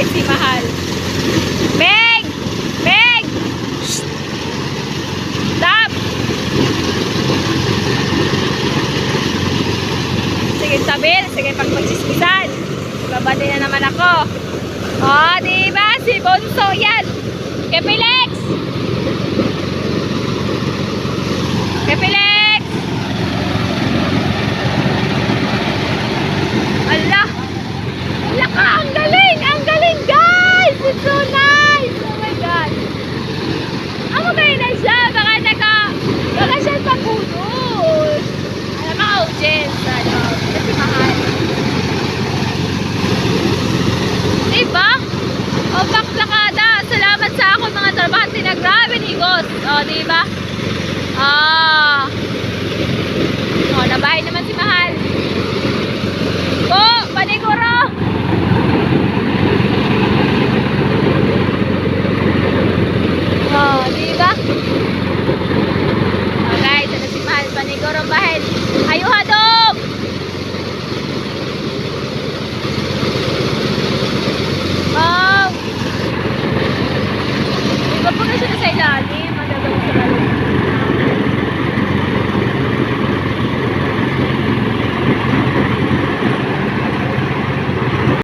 guys, si Mahal. Meg! Meg! Shh! Stop! Sige, sabil. Sige, pagpagsismisan. Babati na naman ako. Oh, diba? Si Bonso yan. Kay Felix! Kay Felix! Allah! Allah ka! Ang galing! Ang galing, guys! It's so nice! Oh my God! Ang magaling na siya! Baka siya pagulot! Alam mga audience, ano? Kasi mahal. Diba? O, baklakada! Salamat sa ako mga trabahante na grabe ni Gos! O, diba? O, nabahay naman si Mahal. Po! Paniguro! O, diba?